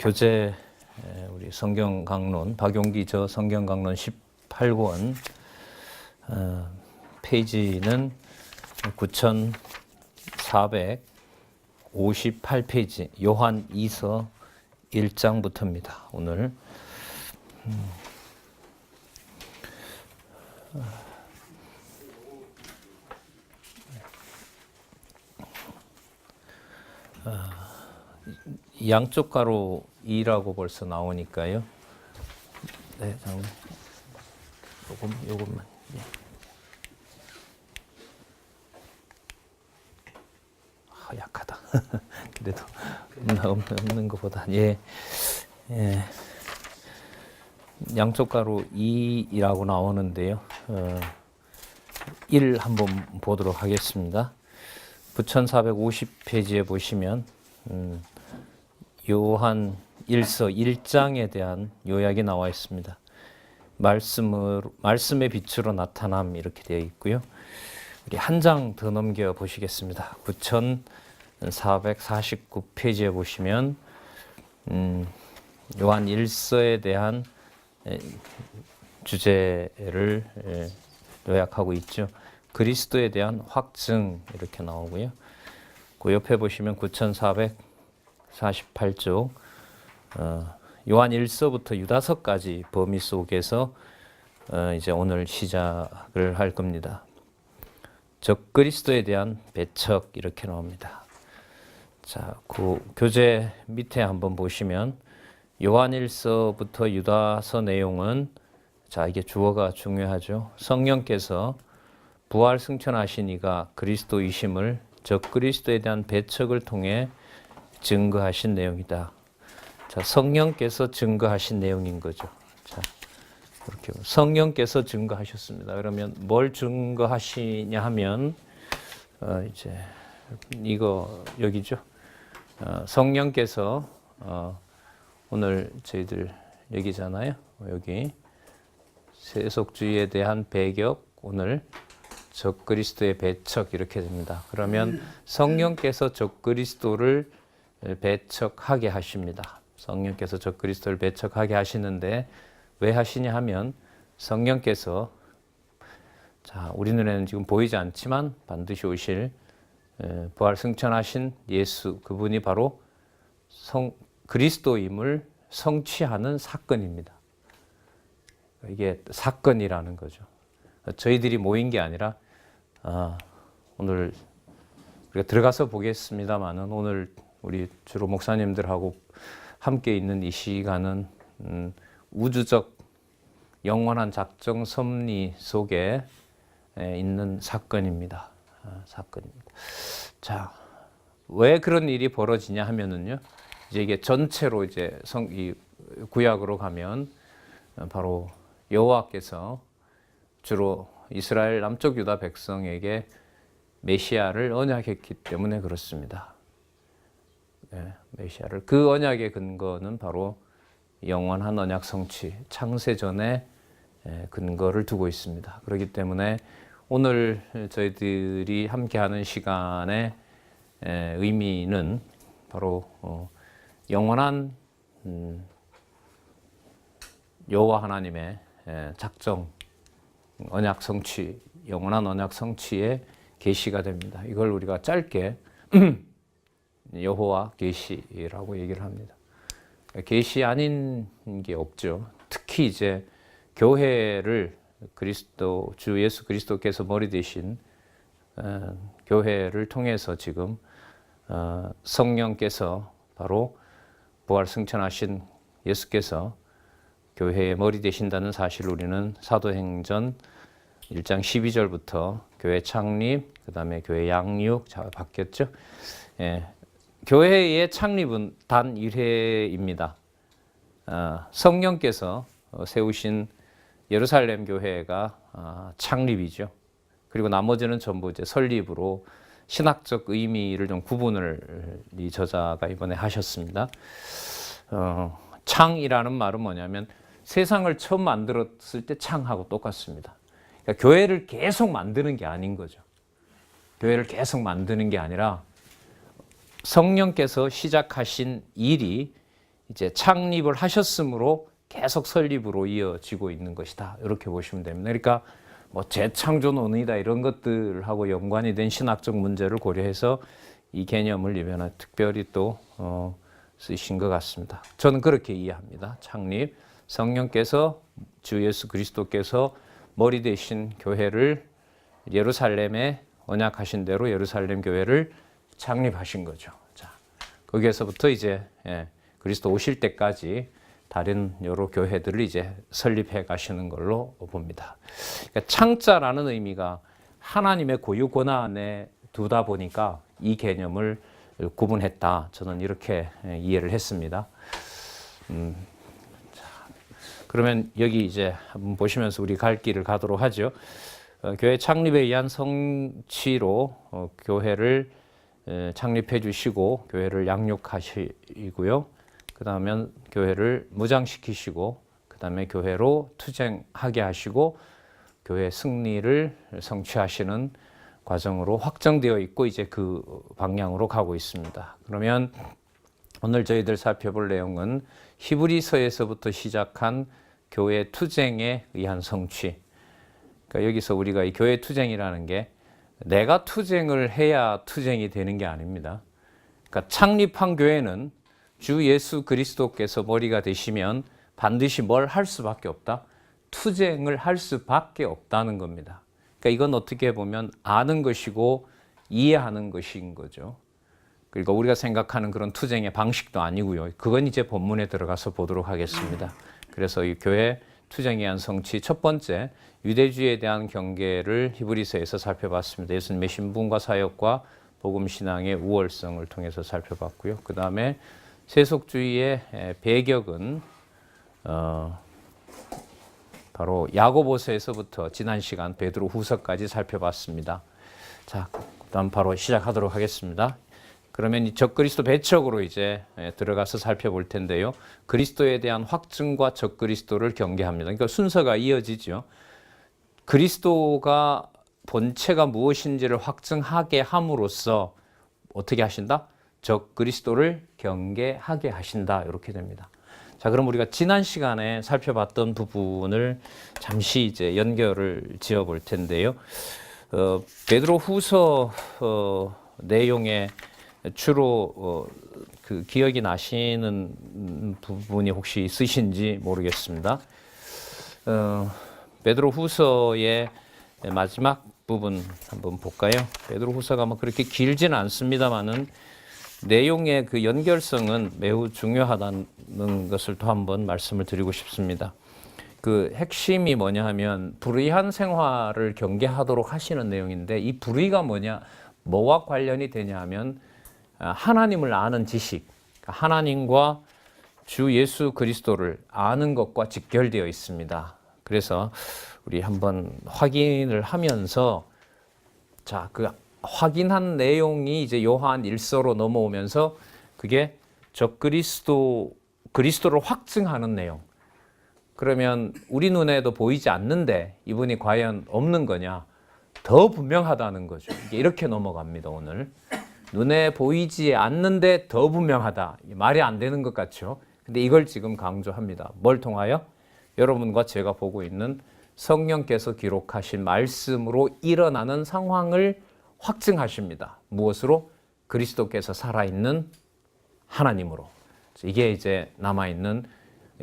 교재 우리 성경 강론 박용기 저 성경 강론 18권 페이지는 9458페이지 요한 2서 1장부터입니다. 오늘 양쪽 가로 2라고 벌써 나오니까요. 네, 잠깐만. 요것만. 예. 약하다. 그래도 없는 것보다 예. 양쪽 가로 2라고 나오는데요. 1 한번 보도록 하겠습니다. 9450페이지에 보시면 요한 1서 1장에 대한 요약이 나와 있습니다. 말씀의 빛으로 나타남 이렇게 되어 있고요. 우리 한 장 더 넘겨 보시겠습니다. 9449페이지에 보시면 요한 1서에 대한 주제를 요약하고 있죠. 그리스도에 대한 확증 이렇게 나오고요. 그 옆에 보시면 9448쪽 요한 1서부터 유다서까지 범위 속에서 이제 오늘 시작을 할 겁니다. 적 그리스도에 대한 배척 이렇게 나옵니다. 자, 그 교재 밑에 한번 보시면 요한 1서부터 유다서 내용은 자, 이게 주어가 중요하죠. 성령께서 부활 승천하신 이가 그리스도이심을 적 그리스도에 대한 배척을 통해 증거하신 내용이다. 자, 성령께서 증거하신 내용인 거죠. 자, 이렇게 성령께서 증거하셨습니다. 그러면 뭘 증거하시냐 하면 이제 이거 여기죠. 성령께서 오늘 저희들 여기잖아요. 여기 세속주의에 대한 배격 오늘 적 그리스도의 배척 이렇게 됩니다. 그러면 성령께서 적 그리스도를 배척하게 하십니다. 성령께서 적 그리스도를 배척하게 하시는데 왜 하시냐 하면 성령께서 자, 우리 눈에는 지금 보이지 않지만 반드시 오실 부활 승천하신 예수 그분이 바로 그리스도임을 성취하는 사건입니다. 이게 사건이라는 거죠. 저희들이 모인 게 아니라 오늘 우리가 들어가서 보겠습니다만은 오늘 우리 주로 목사님들하고 함께 있는 이 시간은 우주적 영원한 작정 섭리 속에 있는 사건입니다. 사건입니다. 자, 왜 그런 일이 벌어지냐 하면은요. 이제 이게 전체로 이제 이 구약으로 가면 바로 여호와께서 주로 이스라엘 남쪽 유다 백성에게 메시아를 언약했기 때문에 그렇습니다. 네, 메시아를 그 언약의 근거는 바로 영원한 언약 성취, 창세전에 근거를 두고 있습니다. 그렇기 때문에 오늘 저희들이 함께하는 시간의 의미는 바로 영원한 여호와 하나님의 작정, 언약 성취, 영원한 언약 성취의 계시가 됩니다. 이걸 우리가 짧게 여호와 계시라고 얘기를 합니다. 계시 아닌 게 없죠. 특히 이제 교회를 그리스도 주 예수 그리스도께서 머리 되신 교회를 통해서 지금 성령께서 바로 부활 승천하신 예수께서 교회의 머리 되신다는 사실을 우리는 사도행전 1장 12절부터 교회 창립, 그 다음에 교회 양육, 자, 바뀌었죠? 예, 교회의 창립은 단 1회입니다. 성령께서 세우신 예루살렘 교회가 창립이죠. 그리고 나머지는 전부 이제 설립으로 신학적 의미를 좀 구분을 이 저자가 이번에 하셨습니다. 창이라는 말은 뭐냐면 세상을 처음 만들었을 때 창하고 똑같습니다. 그러니까 교회를 계속 만드는 게 아닌 거죠. 교회를 계속 만드는 게 아니라 성령께서 시작하신 일이 이제 창립을 하셨으므로 계속 설립으로 이어지고 있는 것이다. 이렇게 보시면 됩니다. 그러니까 뭐 재창조론이다 이런 것들하고 연관이 된 신학적 문제를 고려해서 이 개념을 이번에 특별히 또 쓰신 것 같습니다. 저는 그렇게 이해합니다. 창립, 성령께서 주 예수 그리스도께서 머리 되신 교회를 예루살렘에 언약하신 대로 예루살렘 교회를 창립하신 거죠. 자, 거기에서부터 이제 그리스도 오실 때까지 다른 여러 교회들을 이제 설립해 가시는 걸로 봅니다. 그러니까 창자라는 의미가 하나님의 고유 권한에 두다 보니까 이 개념을 구분했다. 저는 이렇게 이해를 했습니다. 자, 그러면 여기 이제 한번 보시면서 우리 갈 길을 가도록 하죠. 교회 창립에 의한 성취로 교회를 창립해 주시고 교회를 양육하시고요. 그 다음에 교회를 무장시키시고 그 다음에 교회로 투쟁하게 하시고 교회 승리를 성취하시는 과정으로 확정되어 있고 이제 그 방향으로 가고 있습니다. 그러면 오늘 저희들 살펴볼 내용은 히브리서에서부터 시작한 교회 투쟁에 의한 성취. 그러니까 여기서 우리가 이 교회 투쟁이라는 게 내가 투쟁을 해야 투쟁이 되는 게 아닙니다. 그러니까 창립한 교회는 주 예수 그리스도께서 머리가 되시면 반드시 뭘 할 수밖에 없다? 투쟁을 할 수밖에 없다는 겁니다. 그러니까 이건 어떻게 보면 아는 것이고 이해하는 것인 거죠. 그러니까 우리가 생각하는 그런 투쟁의 방식도 아니고요. 그건 이제 본문에 들어가서 보도록 하겠습니다. 그래서 이 교회 투쟁에 의한 성취 첫 번째 유대주의에 대한 경계를 히브리서에서 살펴봤습니다. 예수님의 신분과 사역과 복음신앙의 우월성을 통해서 살펴봤고요. 그 다음에 세속주의의 배격은 바로 야고보서에서부터 지난 시간 베드로 후서까지 살펴봤습니다. 자, 그다음 바로 시작하도록 하겠습니다. 그러면 이 적그리스도 배척으로 이제 들어가서 살펴볼 텐데요. 그리스도에 대한 확증과 적그리스도를 경계합니다. 그러니까 순서가 이어지죠. 그리스도가 본체가 무엇인지를 확증하게 함으로써 어떻게 하신다? 적그리스도를 경계하게 하신다. 이렇게 됩니다. 자, 그럼 우리가 지난 시간에 살펴봤던 부분을 잠시 이제 연결을 지어 볼 텐데요. 베드로 후서 내용에 주로 그 기억이 나시는 부분이 혹시 있으신지 모르겠습니다. 베드로 후서의 마지막 부분 한번 볼까요? 베드로 후서가 뭐 그렇게 길지는 않습니다만은 내용의 그 연결성은 매우 중요하다는 것을 또 한번 말씀을 드리고 싶습니다. 그 핵심이 뭐냐 하면 불의한 생활을 경계하도록 하시는 내용인데 이 불의가 뭐냐, 뭐와 관련이 되냐 하면 하나님을 아는 지식, 하나님과 주 예수 그리스도를 아는 것과 직결되어 있습니다. 그래서 우리 한번 확인을 하면서 자, 그 확인한 내용이 이제 요한 1서로 넘어오면서 그게 그리스도를 확증하는 내용. 그러면 우리 눈에도 보이지 않는데 이분이 과연 없는 거냐? 더 분명하다는 거죠. 이게 이렇게 넘어갑니다, 오늘. 눈에 보이지 않는데 더 분명하다. 말이 안 되는 것 같죠? 근데 이걸 지금 강조합니다. 뭘 통하여? 여러분과 제가 보고 있는 성령께서 기록하신 말씀으로 일어나는 상황을 확증하십니다. 무엇으로? 그리스도께서 살아있는 하나님으로. 이게 이제 남아있는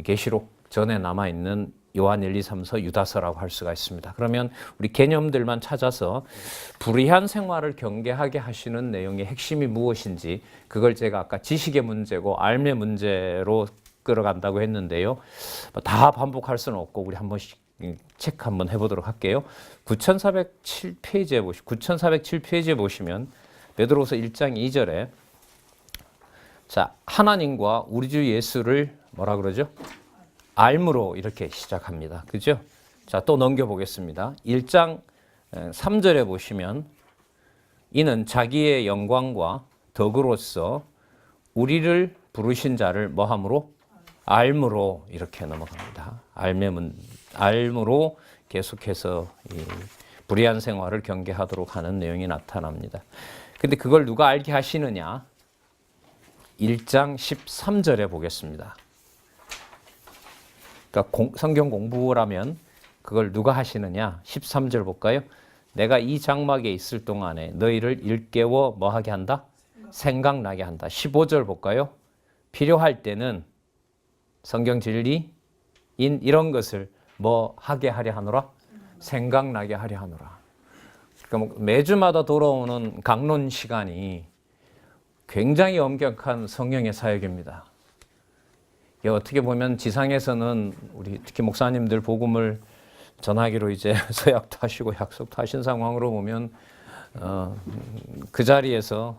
계시록 전에 남아있는 요한 1, 2, 3서 유다서라고 할 수가 있습니다. 그러면 우리 개념들만 찾아서 불의한 생활을 경계하게 하시는 내용의 핵심이 무엇인지 그걸 제가 아까 지식의 문제고 알의 문제로 끌어간다고 했는데요. 다 반복할 수는 없고 우리 한 번씩 체크 한번 해보도록 할게요. 9407페이지에 보시면 베드로서 1장 2절에 자, 하나님과 우리 주 예수를 뭐라 그러죠? 알므로 이렇게 시작합니다. 그죠? 자, 또 넘겨보겠습니다. 1장 3절에 보시면 이는 자기의 영광과 덕으로서 우리를 부르신 자를 뭐함으로? 알므로 이렇게 넘어갑니다. 알므로 계속해서 이 불의한 생활을 경계하도록 하는 내용이 나타납니다. 근데 그걸 누가 알게 하시느냐? 1장 13절에 보겠습니다. 그러니까 성경 공부라면 그걸 누가 하시느냐? 13절 볼까요? 내가 이 장막에 있을 동안에 너희를 일깨워 뭐 하게 한다? 생각나게 한다. 15절 볼까요? 필요할 때는 성경 진리인 이런 것을 뭐 하게 하려 하노라? 생각나게 하려 하노라. 그러니까 매주마다 돌아오는 강론 시간이 굉장히 엄격한 성령의 사역입니다. 어떻게 보면 지상에서는 우리 특히 목사님들 복음을 전하기로 이제 서약도 하시고 약속도 하신 상황으로 보면 그 자리에서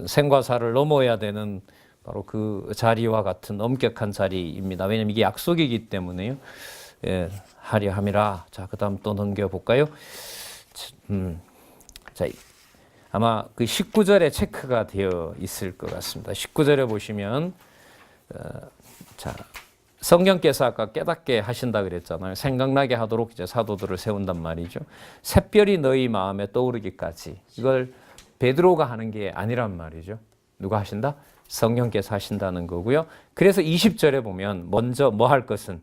생과 사를 넘어야 되는 바로 그 자리와 같은 엄격한 자리입니다. 왜냐하면 이게 약속이기 때문에요. 예, 하려 함이라. 자, 그 다음 또 넘겨볼까요? 자, 아마 그 19절에 체크가 되어 있을 것 같습니다. 19절에 보시면 자, 성령께서 아까 깨닫게 하신다 그랬잖아요. 생각나게 하도록 이제 사도들을 세운단 말이죠. 샛별이 너희 마음에 떠오르기까지. 이걸 베드로가 하는 게 아니란 말이죠. 누가 하신다? 성령께서 하신다는 거고요. 그래서 20절에 보면 먼저 뭐 할 것은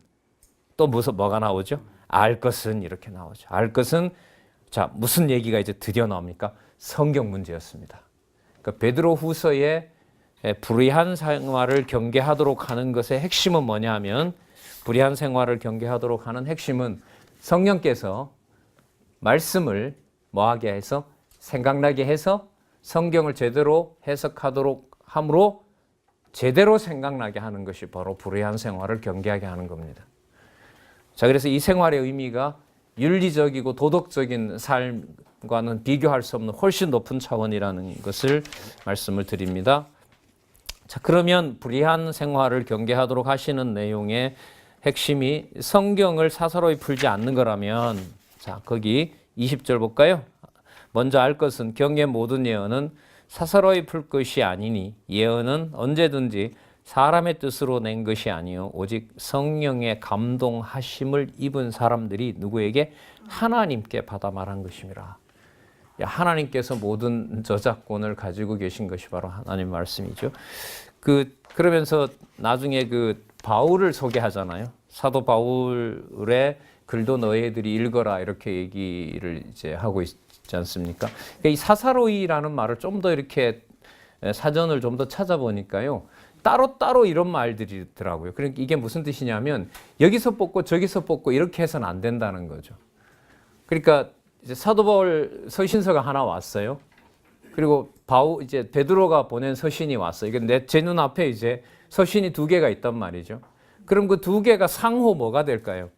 또 뭐가 나오죠? 알 것은 이렇게 나오죠. 알 것은 자, 무슨 얘기가 이제 드디어 나옵니까? 성경 문제였습니다. 그러니까 베드로 후서에 불의한 생활을 경계하도록 하는 것의 핵심은 뭐냐 하면 불의한 생활을 경계하도록 하는 핵심은 성령께서 말씀을 뭐하게 해서 생각나게 해서 성경을 제대로 해석하도록 함으로 제대로 생각나게 하는 것이 바로 불의한 생활을 경계하게 하는 겁니다. 자, 그래서 이 생활의 의미가 윤리적이고 도덕적인 삶과는 비교할 수 없는 훨씬 높은 차원이라는 것을 말씀을 드립니다. 자, 그러면 불의한 생활을 경계하도록 하시는 내용의 핵심이 성경을 사사로이 풀지 않는 거라면 자, 거기 20절 볼까요? 먼저 알 것은 경의 모든 예언은 사사로이 풀 것이 아니니 예언은 언제든지 사람의 뜻으로 낸 것이 아니요 오직 성령의 감동하심을 입은 사람들이 누구에게? 하나님께 받아 말한 것임이라. 하나님께서 모든 저작권을 가지고 계신 것이 바로 하나님 말씀이죠. 그러면서 나중에 그 바울을 소개하잖아요. 사도 바울의 글도 너희들이 읽어라 이렇게 얘기를 이제 하고 있지 않습니까? 그러니까 이 사사로이라는 말을 좀 더 이렇게 사전을 좀 더 찾아보니까요. 따로따로 이런 말들이 있더라고요. 그러니까 이게 무슨 뜻이냐면 여기서 뽑고 저기서 뽑고 이렇게 해서는 안 된다는 거죠. 그러니까 이제 사도 바울 서신서가 하나 왔어요. 그리고 이제 베드로가 보낸 서신이 왔어요. 이게 제 눈앞에 이제 서신이 2개가 있단 말이죠. 그럼 그 2개가 상호 뭐가 될까요?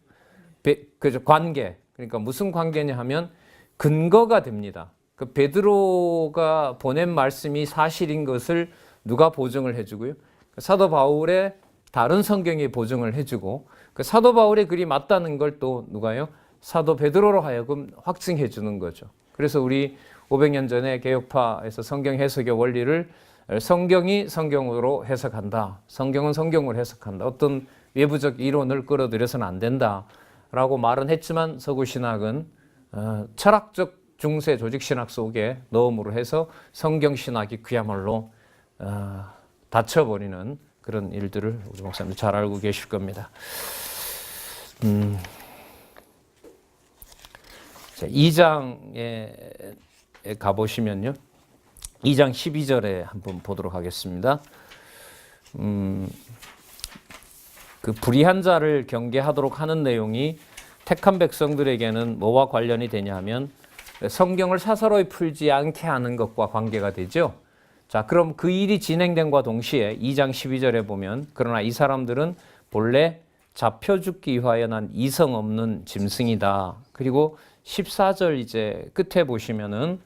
관계. 그러니까 무슨 관계냐 하면 근거가 됩니다. 그 베드로가 보낸 말씀이 사실인 것을 누가 보증을 해주고요? 사도 바울의 다른 성경이 보증을 해주고 그 사도 바울의 글이 맞다는 걸 또 누가요? 사도 베드로로 하여금 확증해 주는 거죠. 그래서 우리 500년 전에 개혁파에서 성경 해석의 원리를 성경이 성경으로 해석한다. 성경은 성경으로 해석한다. 어떤 외부적 이론을 끌어들여서는 안 된다라고 말은 했지만 서구신학은 철학적 중세 조직신학 속에 넣음으로 해서 성경신학이 그야말로 닫혀버리는 그런 일들을 우리 목사님들 잘 알고 계실 겁니다. 자, 2장에 가보시면요. 2장 12절에 한번 보도록 하겠습니다. 그 불의한 자를 경계하도록 하는 내용이 택한 백성들에게는 뭐와 관련이 되냐 하면 성경을 사사로이 풀지 않게 하는 것과 관계가 되죠. 자, 그럼 그 일이 진행된과 동시에 2장 12절에 보면 그러나 이 사람들은 본래 잡혀 죽기 위하여 난 이성 없는 짐승이다. 그리고 14절 이제 끝에 보시면은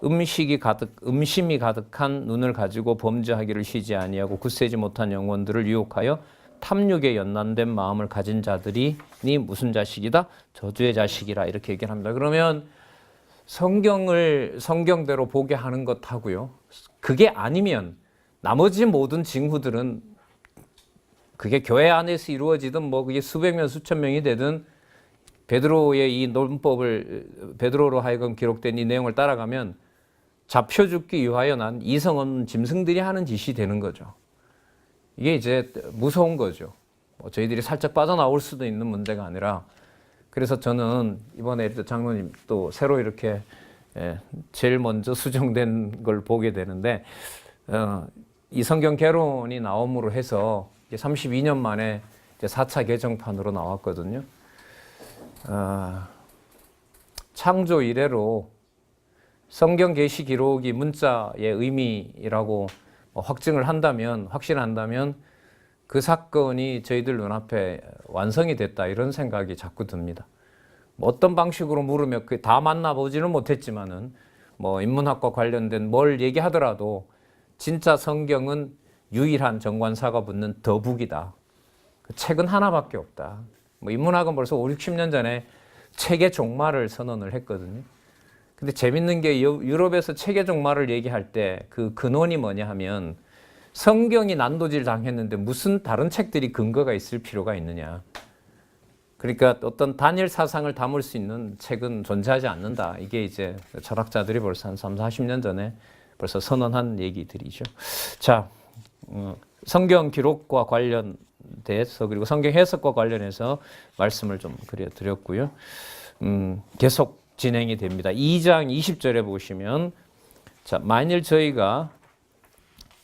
음심이 가득한 눈을 가지고 범죄하기를 쉬지 아니하고 굳세지 못한 영혼들을 유혹하여 탐욕에 연단된 마음을 가진 자들이 니 무슨 자식이다? 저주의 자식이라 이렇게 얘기를 합니다. 그러면 성경을 성경대로 보게 하는 것하고요. 그게 아니면 나머지 모든 징후들은 그게 교회 안에서 이루어지든 뭐 그게 수백 명 수천 명이 되든 베드로의 이 논법을 베드로로 하여금 기록된 이 내용을 따라가면 잡혀 죽기 위하여 난 이성 없는 짐승들이 하는 짓이 되는 거죠. 이게 이제 무서운 거죠. 저희들이 살짝 빠져나올 수도 있는 문제가 아니라, 그래서 저는 이번에 장로님 또 새로 이렇게 제일 먼저 수정된 걸 보게 되는데, 이 성경 개론이 나옴으로 해서 32년 만에 이제 4차 개정판으로 나왔거든요. 창조 이래로 성경 계시 기록이 문자의 의미라고 확증을 한다면, 확신한다면 그 사건이 저희들 눈앞에 완성이 됐다, 이런 생각이 자꾸 듭니다. 어떤 방식으로 물으면 그 다 만나보지는 못했지만은 인문학과 관련된 뭘 얘기하더라도 진짜 성경은 유일한 정관사가 붙는 더북이다. 그 책은 하나밖에 없다. 인문학은 벌써 5, 60년 전에 책의 종말을 선언을 했거든요. 근데 재밌는 게 유럽에서 책의 종말을 얘기할 때 그 근원이 뭐냐 하면, 성경이 난도질 당했는데 무슨 다른 책들이 근거가 있을 필요가 있느냐. 그러니까 어떤 단일 사상을 담을 수 있는 책은 존재하지 않는다. 이게 이제 철학자들이 벌써 한 3, 40년 전에 벌써 선언한 얘기들이죠. 자, 성경 기록과 관련돼서, 그리고 성경 해석과 관련해서 말씀을 좀 드렸고요. 계속 진행이 됩니다. 2장 20절에 보시면, 자, 만일 저희가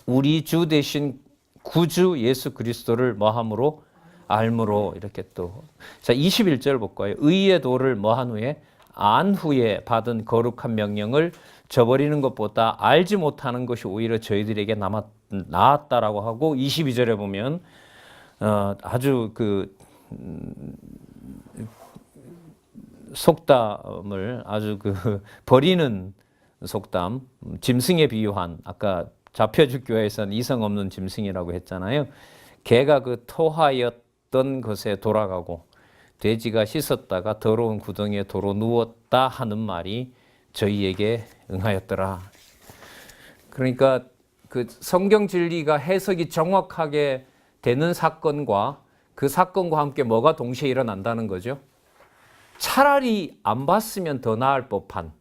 우리 주 대신 구주 예수 그리스도를 뭐함으로 알므로, 이렇게 또, 자, 21절 볼까요? 의의 도를 뭐한 후에, 안 후에 받은 거룩한 명령을 저버리는 것보다 알지 못하는 것이 오히려 저희들에게 나았다라고 하고, 22절에 보면 아주 속담을 아주 버리는 속담, 짐승에 비유한, 아까 잡혀죽 교회에서는 이성 없는 짐승이라고 했잖아요. 개가 토하였던 것에 돌아가고 돼지가 씻었다가 더러운 구덩이에 도로 누웠다 하는 말이 저희에게 응하였더라. 그러니까 그 성경 진리가 해석이 정확하게 되는 사건과 그 사건과 함께 뭐가 동시에 일어난다는 거죠? 차라리 안 봤으면 더 나을 법한.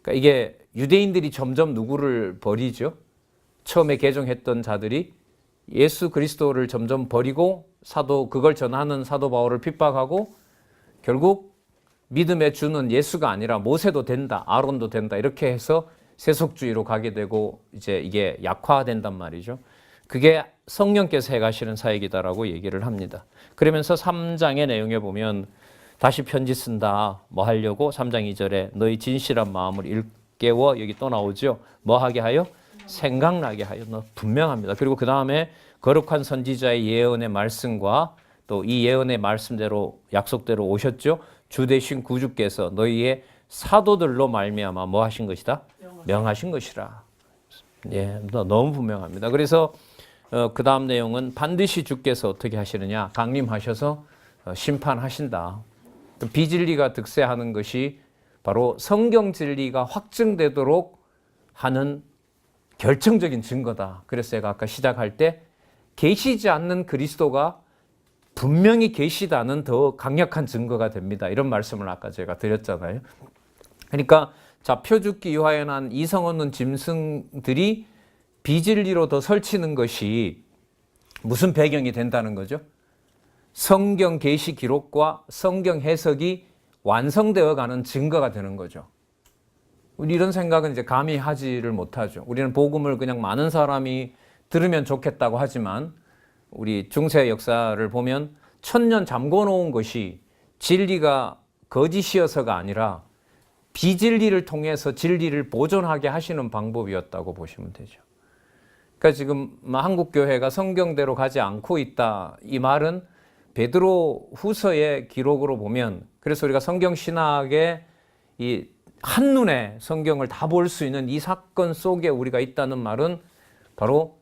그러니까 이게 유대인들이 점점 누구를 버리죠? 처음에 개종했던 자들이 예수 그리스도를 점점 버리고 그걸 전하는 사도 바울을 핍박하고, 결국 믿음의 주는 예수가 아니라 모세도 된다, 아론도 된다, 이렇게 해서 세속주의로 가게 되고, 이제 이게 약화된단 말이죠. 그게 성령께서 해가시는 사역이다라고 얘기를 합니다. 그러면서 3장의 내용에 보면 다시 편지 쓴다. 뭐 하려고? 3장 2절에 너희 진실한 마음을 일깨워, 여기 또 나오죠. 뭐 하게 하여? 생각나게 하여. 분명합니다. 그리고 그 다음에 거룩한 선지자의 예언의 말씀과 또 이 예언의 말씀대로 약속대로 오셨죠. 주 대신 구주께서 너희의 사도들로 말미암아 뭐 하신 것이다? 명하신 것이라. 예, 너무 분명합니다. 그래서 그 다음 내용은 반드시 주께서 어떻게 하시느냐? 강림하셔서 심판하신다. 비진리가 득세하는 것이 바로 성경 진리가 확증되도록 하는 결정적인 증거다. 그래서 제가 아까 시작할 때 계시지 않는 그리스도가 분명히 계시다는 더 강력한 증거가 됩니다. 이런 말씀을 아까 제가 드렸잖아요. 그러니까 잡혀 죽기 위하여 난 이성 없는 짐승들이 비진리로 더 설치는 것이 무슨 배경이 된다는 거죠? 성경 계시 기록과 성경 해석이 완성되어 가는 증거가 되는 거죠. 우리 이런 생각은 이제 감히 하지를 못하죠. 우리는 복음을 그냥 많은 사람이 들으면 좋겠다고 하지만, 우리 중세 역사를 보면 1000년 잠궈 놓은 것이 진리가 거짓이어서가 아니라 비진리를 통해서 진리를 보존하게 하시는 방법이었다고 보시면 되죠. 그러니까 지금 한국 교회가 성경대로 가지 않고 있다, 이 말은 베드로 후서의 기록으로 보면, 그래서 우리가 성경 신학의 이 한눈에 성경을 다 볼 수 있는 이 사건 속에 우리가 있다는 말은 바로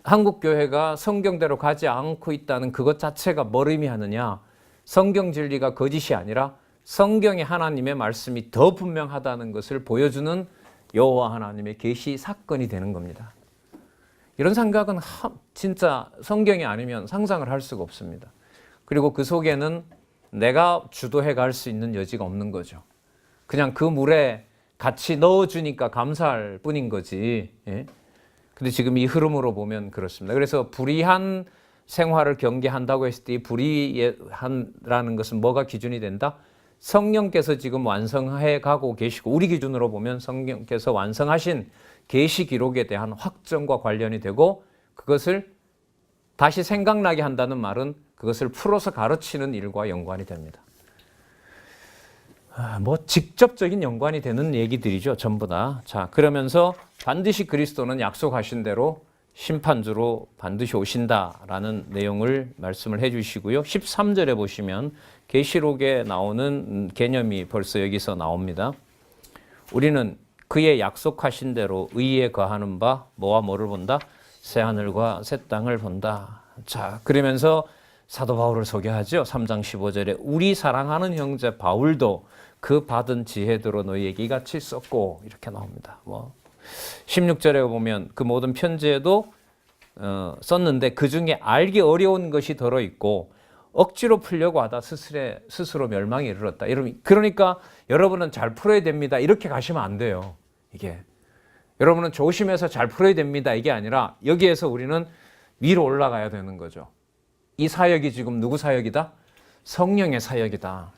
한국 교회가 성경대로 가지 않고 있다는 그것 자체가 뭘 의미하느냐? 성경 진리가 거짓이 아니라 성경의 하나님의 말씀이 더 분명하다는 것을 보여주는 여호와 하나님의 계시 사건이 되는 겁니다. 이런 생각은 진짜 성경이 아니면 상상을 할 수가 없습니다. 그리고 그 속에는 내가 주도해 갈 수 있는 여지가 없는 거죠. 그냥 그 물에 같이 넣어주니까 감사할 뿐인 거지. 예? 근데 지금 이 흐름으로 보면 그렇습니다. 그래서 불의한 생활을 경계한다고 했을 때 이 불의한라는 것은 뭐가 기준이 된다? 성령께서 지금 완성해 가고 계시고 우리 기준으로 보면 성령께서 완성하신 계시 기록에 대한 확정과 관련이 되고 그것을 다시 생각나게 한다는 말은 그것을 풀어서 가르치는 일과 연관이 됩니다. 뭐 직접적인 연관이 되는 얘기들이죠. 전부 다. 자, 그러면서 반드시 그리스도는 약속하신 대로 심판주로 반드시 오신다라는 내용을 말씀을 해 주시고요. 13절에 보시면 계시록에 나오는 개념이 벌써 여기서 나옵니다. 우리는 그의 약속하신 대로 의에 거하는 바 뭐와 뭐를 본다? 새 하늘과 새 땅을 본다. 자, 그러면서 사도 바울을 소개하죠. 3장 15절에 우리 사랑하는 형제 바울도 그 받은 지혜대로 너희에게 이같이 썼고 이렇게 나옵니다. 16절에 보면 그 모든 편지에도 썼는데 그 중에 알기 어려운 것이 들어있고 억지로 풀려고 하다 스스로 멸망에 이르렀다. 그러니까 여러분은 잘 풀어야 됩니다. 이렇게 가시면 안 돼요. 이게 여러분은 조심해서 잘 풀어야 됩니다. 이게 아니라 여기에서 우리는 위로 올라가야 되는 거죠. 이 사역이 지금 누구 사역이다? 성령의 사역이다.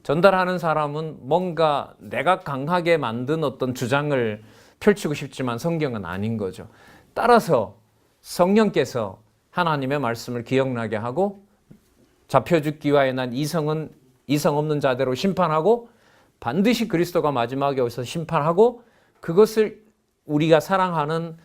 전달하는 사람은 뭔가 내가 강하게 만든 어떤 주장을 펼치고 싶지만 성경은 아닌 거죠. 따라서 성령께서 하나님의 말씀을 기억나게 하고 잡혀 죽기와에 난 이성 없는 자대로 심판하고 반드시 그리스도가 마지막에 오셔서 심판하고 그것을 우리가 사랑하는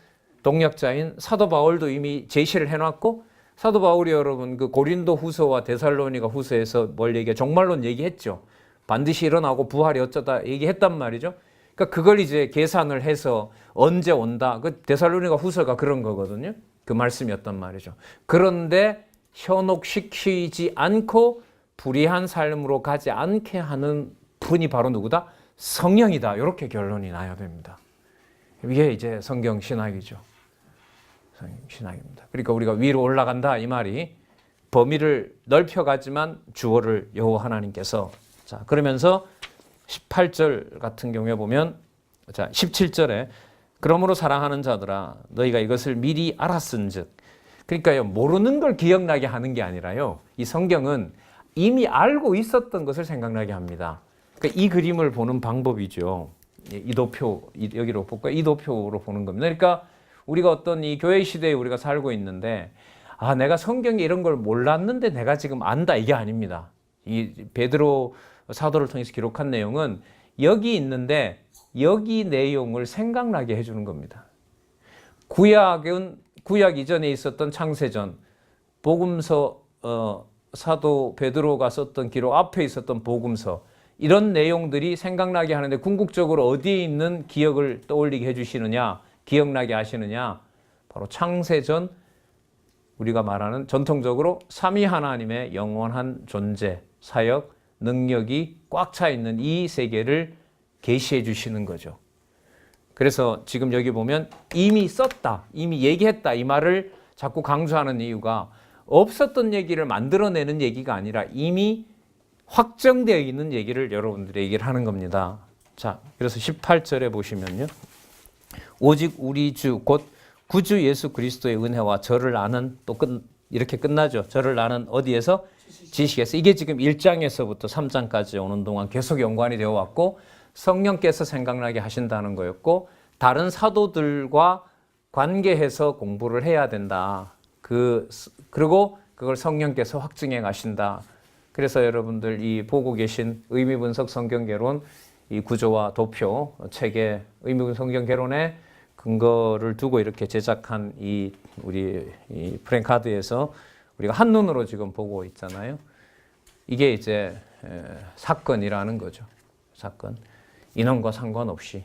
동역자인 사도 바울도 이미 제시를 해놨고 사도 바울이 여러분 그 고린도 후서와 데살로니가 후서에서 뭘 얘기해? 종말론 얘기했죠. 반드시 일어나고 부활이 어쩌다 얘기했단 말이죠. 그러니까 그걸 이제 계산을 해서 언제 온다. 그 데살로니가 후서가 그런 거거든요. 그 말씀이었단 말이죠. 그런데 현혹시키지 않고 불의한 삶으로 가지 않게 하는 분이 바로 누구다? 성령이다. 이렇게 결론이 나야 됩니다. 이게 이제 성경 신학이죠. 성경 신학입니다. 그러니까 우리가 위로 올라간다 이 말이 범위를 넓혀가지만 주어를 여호와 하나님께서 자 그러면서 18절 같은 경우에 보면 자 17절에 그러므로 사랑하는 자들아 너희가 이것을 미리 알았은즉 그러니까요 모르는 걸 기억나게 하는 게 아니라요 이 성경은 이미 알고 있었던 것을 생각나게 합니다. 그러니까 이 그림을 보는 방법이죠. 이도표 여기로 볼까요? 이도표로 보는 겁니다. 그러니까 우리가 어떤 이 교회 시대에 우리가 살고 있는데 아 내가 성경에 이런 걸 몰랐는데 내가 지금 안다 이게 아닙니다. 이 베드로 사도를 통해서 기록한 내용은 여기 있는데 여기 내용을 생각나게 해주는 겁니다. 구약은 구약 이전에 있었던 창세전 복음서 사도 베드로가 썼던 기록 앞에 있었던 복음서 이런 내용들이 생각나게 하는데 궁극적으로 어디에 있는 기억을 떠올리게 해주시느냐 기억나게 하시느냐 바로 창세전 우리가 말하는 전통적으로 삼위 하나님의 영원한 존재 사역 능력이 꽉 차 있는 이 세계를 계시해 주시는 거죠. 그래서 지금 여기 보면 이미 썼다 이미 얘기했다 이 말을 자꾸 강조하는 이유가 없었던 얘기를 만들어내는 얘기가 아니라 이미 확정되어 있는 얘기를 여러분들에게 얘기를 하는 겁니다. 자, 그래서 18절에 보시면요. 오직 우리 주 곧 구주 예수 그리스도의 은혜와 저를 아는 또 이렇게 끝나죠. 저를 아는 어디에서? 지식에서. 이게 지금 1장에서부터 3장까지 오는 동안 계속 연관이 되어 왔고 성령께서 생각나게 하신다는 거였고 다른 사도들과 관계해서 공부를 해야 된다. 그리고 그걸 성령께서 확증해 가신다. 그래서 여러분들 이 보고 계신 의미분석 성경개론 이 구조와 도표 책의 의미분석 성경개론에 근거를 두고 이렇게 제작한 우리 프랭카드에서 우리가 한눈으로 지금 보고 있잖아요. 이게 이제 사건이라는 거죠. 사건. 인원과 상관없이.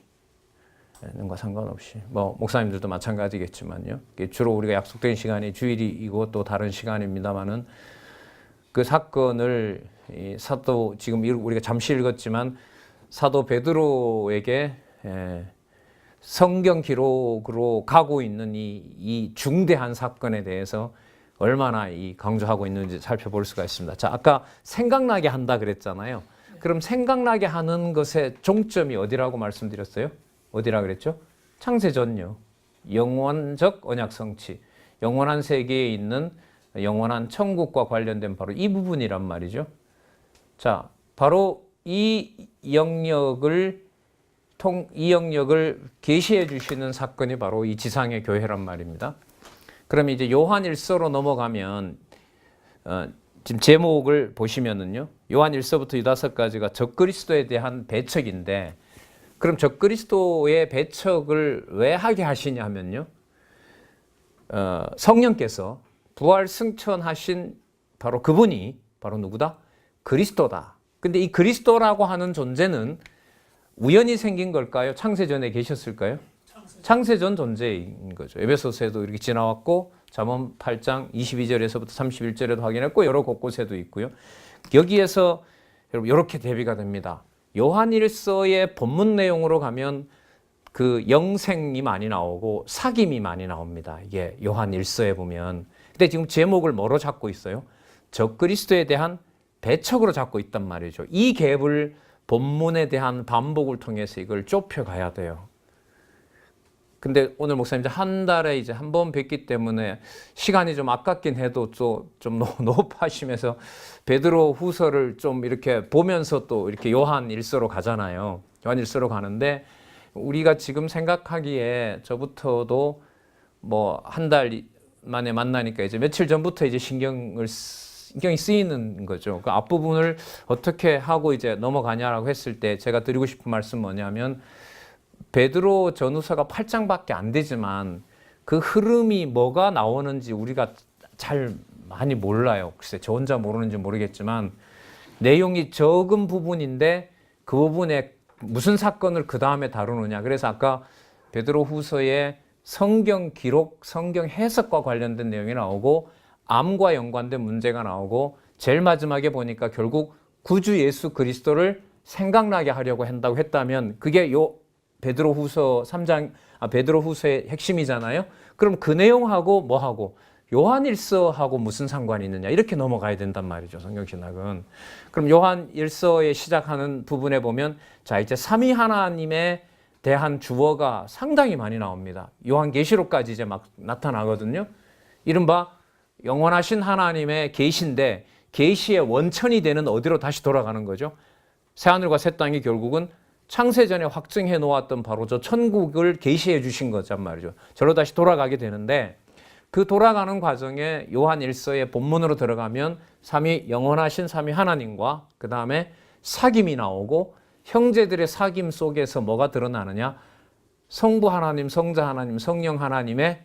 뭐 목사님들도 마찬가지겠지만요. 주로 우리가 약속된 시간이 주일이고 또 다른 시간입니다만은 그 사건을 사도 지금 우리가 잠시 읽었지만 사도 베드로에게 성경 기록으로 가고 있는 이 중대한 사건에 대해서 얼마나 강조하고 있는지 살펴볼 수가 있습니다. 자, 아까 생각나게 한다 그랬잖아요. 그럼 생각나게 하는 것의 종점이 어디라고 말씀드렸어요? 어디라 그랬죠? 창세전요. 영원적 언약 성취. 영원한 세계에 있는 영원한 천국과 관련된 바로 이 부분이란 말이죠. 자, 바로 이 영역을 계시해 주시는 사건이 바로 이 지상의 교회란 말입니다. 그럼 이제 요한 1서로 넘어가면 지금 제목을 보시면은요. 요한 1서부터 유다서까지가 적그리스도에 대한 배척인데, 그럼 적그리스도의 배척을 왜 하게 하시냐 하면요. 성령께서 부활 승천하신 바로 그분이 바로 누구다? 그리스도다. 근데 이 그리스도라고 하는 존재는 우연히 생긴 걸까요? 창세전에 계셨을까요? 창세전 존재인 거죠. 에베소서에도 이렇게 지나왔고 잠언 8장 22절에서부터 31절에도 확인했고 여러 곳곳에도 있고요. 여기에서 여러분 이렇게 대비가 됩니다. 요한 1서의 본문 내용으로 가면 그 영생이 많이 나오고 사귐이 많이 나옵니다. 이게 요한 1서에 보면. 근데 지금 제목을 뭐로 잡고 있어요? 적그리스도에 대한 배척으로 잡고 있단 말이죠. 이 갭을 본문에 대한 반복을 통해서 이걸 좁혀가야 돼요. 근데 오늘 목사님 한 달에 이제 한 번 뵙기 때문에 시간이 좀 아깝긴 해도 좀 높아지면서 베드로 후서를 좀 이렇게 보면서 또 이렇게 요한 1서로 가잖아요. 요한 1서로 가는데 우리가 지금 생각하기에 저부터도 뭐 한 달 만에 만나니까 이제 며칠 전부터 이제 신경이 쓰이는 거죠. 그 앞부분을 어떻게 하고 이제 넘어가냐라고 했을 때 제가 드리고 싶은 말씀 뭐냐면 베드로 전후서가 8장밖에 안 되지만 그 흐름이 뭐가 나오는지 우리가 잘 많이 몰라요. 글쎄 저 혼자 모르는지 모르겠지만 내용이 적은 부분인데 그 부분에 무슨 사건을 그 다음에 다루느냐. 그래서 아까 베드로 후서의 성경 기록, 성경 해석과 관련된 내용이 나오고 암과 연관된 문제가 나오고 제일 마지막에 보니까 결국 구주 예수 그리스도를 생각나게 하려고 한다고 했다면 그게 요 베드로후서 3장 베드로후서의 핵심이잖아요. 그럼 그 내용하고 뭐하고 요한 1서하고 무슨 상관이 있느냐 이렇게 넘어가야 된단 말이죠. 성경신학은. 그럼 요한 1서에 시작하는 부분에 보면 자 이제 삼위 하나님에 대한 주어가 상당히 많이 나옵니다. 요한계시록까지 이제 막 나타나거든요. 이른바 영원하신 하나님의 계시인데 계시의 원천이 되는 어디로 다시 돌아가는 거죠. 새하늘과 새 땅이 결국은 창세전에 확증해 놓았던 바로 저 천국을 계시해 주신 거란 말이죠. 저로 다시 돌아가게 되는데 그 돌아가는 과정에 요한 1서의 본문으로 들어가면 영원하신 삼위 하나님과 그 다음에 사귐이 나오고 형제들의 사귐 속에서 뭐가 드러나느냐? 성부 하나님, 성자 하나님, 성령 하나님의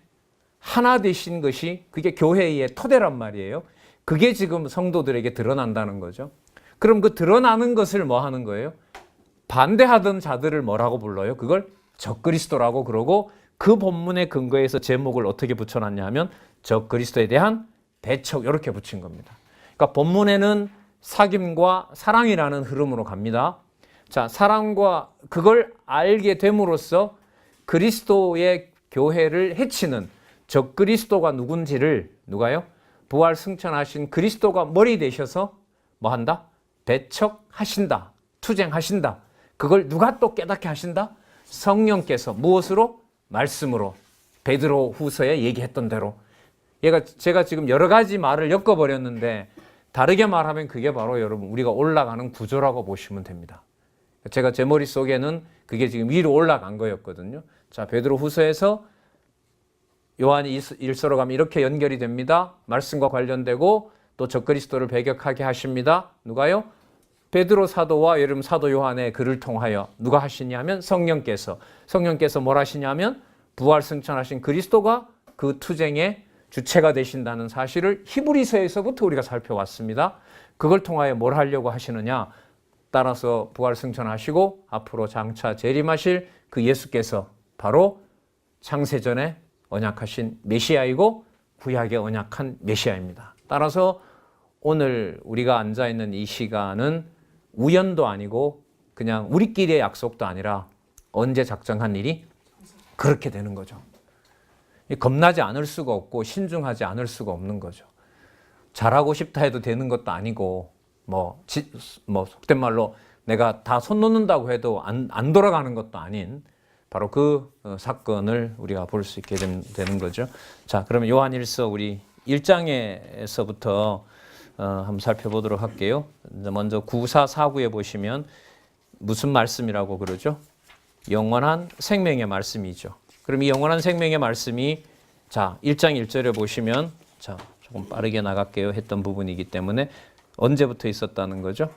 하나 되신 것이 그게 교회의 토대란 말이에요. 그게 지금 성도들에게 드러난다는 거죠. 그럼 그 드러나는 것을 뭐 하는 거예요? 반대하던 자들을 뭐라고 불러요? 그걸 적그리스도라고 그러고 그 본문의 근거에서 제목을 어떻게 붙여놨냐 하면 적그리스도에 대한 배척 이렇게 붙인 겁니다. 그러니까 본문에는 사귐과 사랑이라는 흐름으로 갑니다. 자, 사랑과 그걸 알게 됨으로써 그리스도의 교회를 해치는 적그리스도가 누군지를 누가요? 부활 승천하신 그리스도가 머리 되셔서 뭐 한다? 배척하신다. 투쟁하신다. 그걸 누가 또 깨닫게 하신다? 성령께서 무엇으로? 말씀으로. 베드로 후서에 얘기했던 대로. 제가 지금 여러 가지 말을 엮어버렸는데 다르게 말하면 그게 바로 여러분 우리가 올라가는 구조라고 보시면 됩니다. 제가 제 머릿속에는 그게 지금 위로 올라간 거였거든요. 자, 베드로 후서에서 요한이 1서로 가면 이렇게 연결이 됩니다. 말씀과 관련되고 또 적그리스도를 배격하게 하십니다. 누가요? 베드로 사도와 여러분 사도 요한의 글을 통하여 누가 하시냐면 성령께서 뭘 하시냐면 부활 승천하신 그리스도가 그 투쟁의 주체가 되신다는 사실을 히브리서에서부터 우리가 살펴왔습니다. 그걸 통하여 뭘 하려고 하시느냐? 따라서 부활 승천하시고 앞으로 장차 재림하실 그 예수께서 바로 창세전에 언약하신 메시아이고 구약에 언약한 메시아입니다. 따라서 오늘 우리가 앉아있는 이 시간은 우연도 아니고 그냥 우리끼리의 약속도 아니라 언제 작정한 일이 그렇게 되는 거죠. 겁나지 않을 수가 없고 신중하지 않을 수가 없는 거죠. 잘하고 싶다 해도 되는 것도 아니고 뭐 속된 말로 내가 다 손 놓는다고 해도 안 돌아가는 것도 아닌 바로 그 사건을 우리가 볼 수 있게 되는 거죠. 자, 그러면 요한일서 우리 1장에서부터 한번 살펴보도록 할게요. 먼저 9449에 보시면 무슨 말씀이라고 그러죠? 영원한 생명의 말씀이죠. 그럼 이 영원한 생명의 말씀이 자, 1장 1절에 보시면 자, 조금 빠르게 나갈게요 했던 부분이기 때문에 언제부터 있었다는 거죠?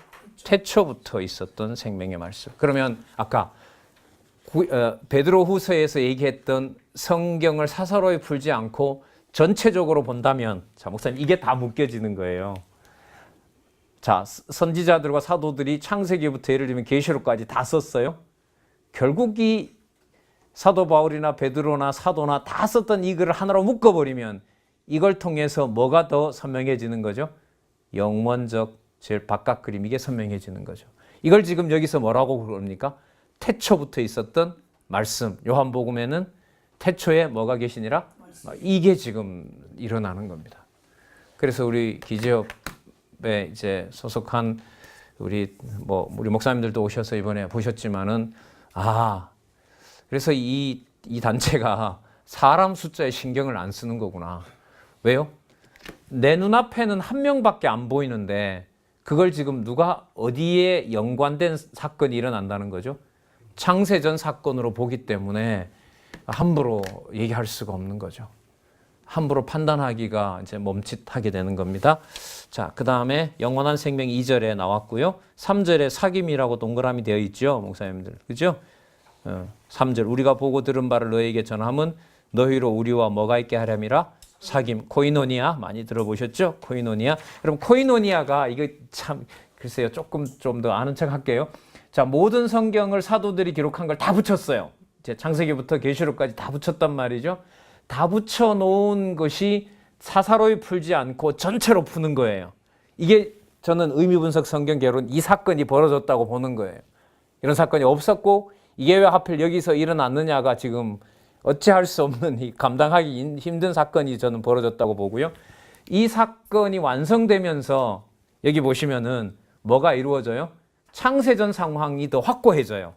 태초부터 있었던 생명의 말씀. 그러면 아까 베드로 후서에서 얘기했던 성경을 사사로이 풀지 않고 전체적으로 본다면 자, 목사님 이게 다 묶여지는 거예요. 자, 선지자들과 사도들이 창세기부터 예를 들면 계시록까지 다 썼어요. 결국 이 사도 바울이나 베드로나 사도나 다 썼던 이 글을 하나로 묶어버리면 이걸 통해서 뭐가 더 선명해지는 거죠? 영원적 제일 바깥 그림, 이게 선명해지는 거죠. 이걸 지금 여기서 뭐라고 그럽니까? 태초부터 있었던 말씀. 요한복음에는 태초에 뭐가 계시니라? 이게 지금 일어나는 겁니다. 그래서 우리 기재협에 이제 소속한 우리 목사님들도 오셔서 이번에 보셨지만은 그래서 이 단체가 사람 숫자에 신경을 안 쓰는 거구나. 왜요? 내 눈앞에는 한 명밖에 안 보이는데 그걸 지금 누가 어디에 연관된 사건이 일어난다는 거죠? 창세전 사건으로 보기 때문에 함부로 얘기할 수가 없는 거죠. 함부로 판단하기가 이제 멈칫하게 되는 겁니다. 자, 그 다음에 영원한 생명 2절에 나왔고요. 3절에 사귐이라고 동그라미 되어 있죠, 목사님들. 그죠? 3절 우리가 보고 들은 바를 너에게 전함은 너희로 우리와 뭐가 있게 하렴이라? 사귐, 코이노니아 많이 들어보셨죠? 코이노니아. 그럼 코이노니아가 이거 참 글쎄요, 조금 좀 더 아는 척 할게요. 자, 모든 성경을 사도들이 기록한 걸 다 붙였어요. 이제 창세기부터 계시록까지 다 붙였단 말이죠. 다 붙여놓은 것이 사사로이 풀지 않고 전체로 푸는 거예요. 이게 저는 의미분석 성경개론 이 사건이 벌어졌다고 보는 거예요. 이런 사건이 없었고 이게 왜 하필 여기서 일어났느냐가 지금 어찌할 수 없는 이 감당하기 힘든 사건이 저는 벌어졌다고 보고요. 이 사건이 완성되면서 여기 보시면은 뭐가 이루어져요? 창세전 상황이 더 확고해져요.